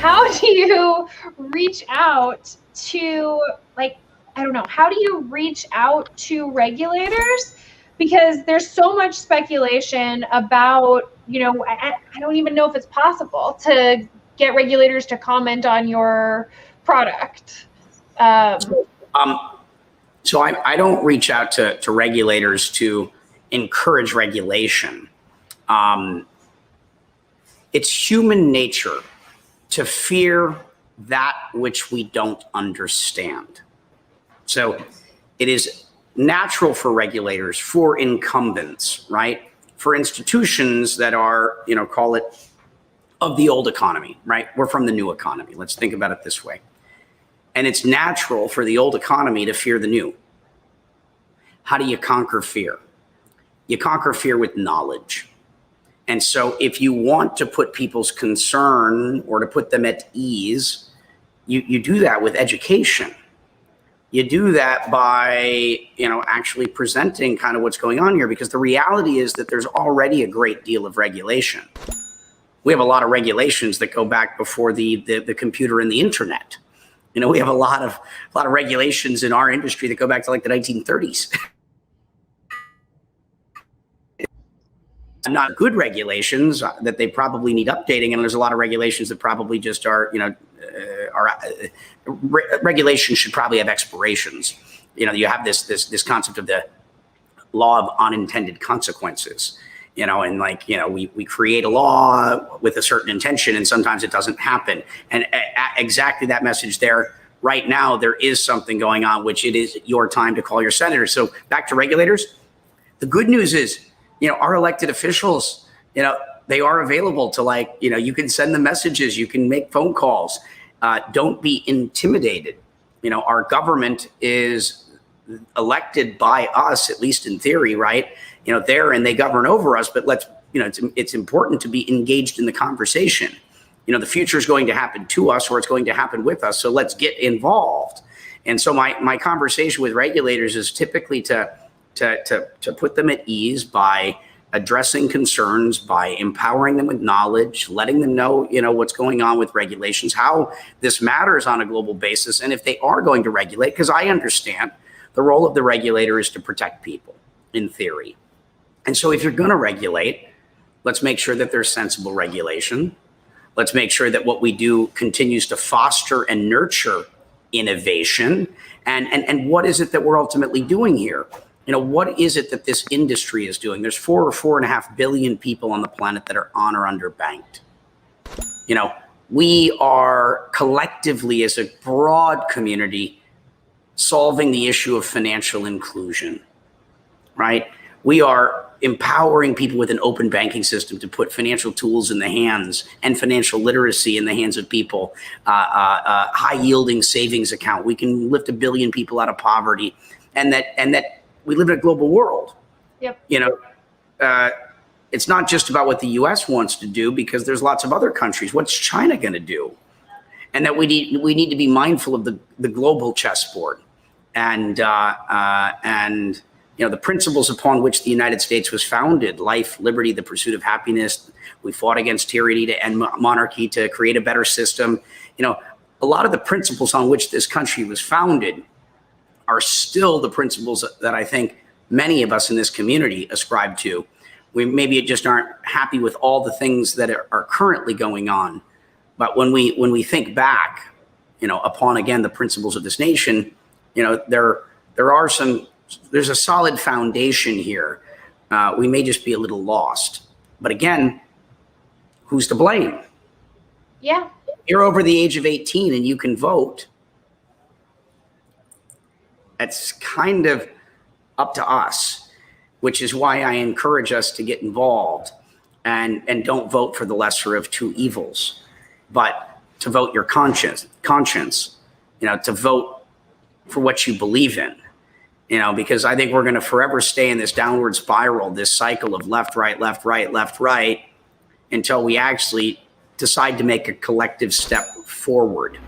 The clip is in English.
how do you reach out to, like, I don't know, how do you reach out to regulators? Because there's so much speculation about, you know, I don't even know if it's possible to get regulators to comment on your product. So I don't reach out to regulators to encourage regulation. It's human nature to fear that which we don't understand. So it is natural for regulators, for incumbents, right? For institutions that are, you know, call it of the old economy, right? We're from the new economy. Let's think about it this way. And it's natural for the old economy to fear the new. How do you conquer fear? You conquer fear with knowledge. And so if you want to put people's concern or to put them at ease, you do that with education. You do that by, you know, actually presenting kind of what's going on here, because the reality is that there's already a great deal of regulation. We have a lot of regulations that go back before the computer and the internet. You know, we have a lot of regulations in our industry that go back to like the 1930s. Not good regulations that they probably need updating, and there's a lot of regulations that probably just are, you know, regulations should probably have expirations. You know, you have this concept of the law of unintended consequences. You know, and like, you know, we create a law with a certain intention, and sometimes it doesn't happen. And exactly that message there. Right now, there is something going on, which it is your time to call your senator. So back to regulators. The good news is, you know, our elected officials, you know, they are available to, like, you know, you can send them messages, you can make phone calls. Don't be intimidated. You know, our government is elected by us, at least in theory, right? You know, and they govern over us, but you know, it's important to be engaged in the conversation. You know, the future is going to happen to us, or it's going to happen with us. So let's get involved. And so my conversation with regulators is typically to put them at ease by addressing concerns, by empowering them with knowledge, letting them know, you know, what's going on with regulations, how this matters on a global basis. And if they are going to regulate, because I understand the role of the regulator is to protect people in theory. And so if you're going to regulate, let's make sure that there's sensible regulation. Let's make sure that what we do continues to foster and nurture innovation. And what is it that we're ultimately doing here? You know, what is it that this industry is doing? There's 4 or 4.5 billion people on the planet that are on or underbanked. You know, we are collectively, as a broad community, solving the issue of financial inclusion, right? We are empowering people with an open banking system to put financial tools in the hands and financial literacy in the hands of people. High yielding savings account. We can lift 1 billion people out of poverty, and that we live in a global world. Yep. You know, it's not just about what the U.S. wants to do, because there's lots of other countries. What's China going to do? And that we need to be mindful of the global chessboard, and you know, the principles upon which the United States was founded: life, liberty, the pursuit of happiness. We fought against tyranny to end monarchy, to create a better system. You know, a lot of the principles on which this country was founded are still the principles that I think many of us in this community ascribe to. We maybe just aren't happy with all the things that are currently going on. But when we think back, you know, upon, again, the principles of this nation, you know, there's a solid foundation here. We may just be a little lost. But again, who's to blame? Yeah. You're over the age of 18 and you can vote. It's kind of up to us, which is why I encourage us to get involved and don't vote for the lesser of two evils, but to vote your conscience, you know, to vote for what you believe in, you know, because I think we're going to forever stay in this downward spiral, this cycle of left, right, left, right, left, right, until we actually decide to make a collective step forward.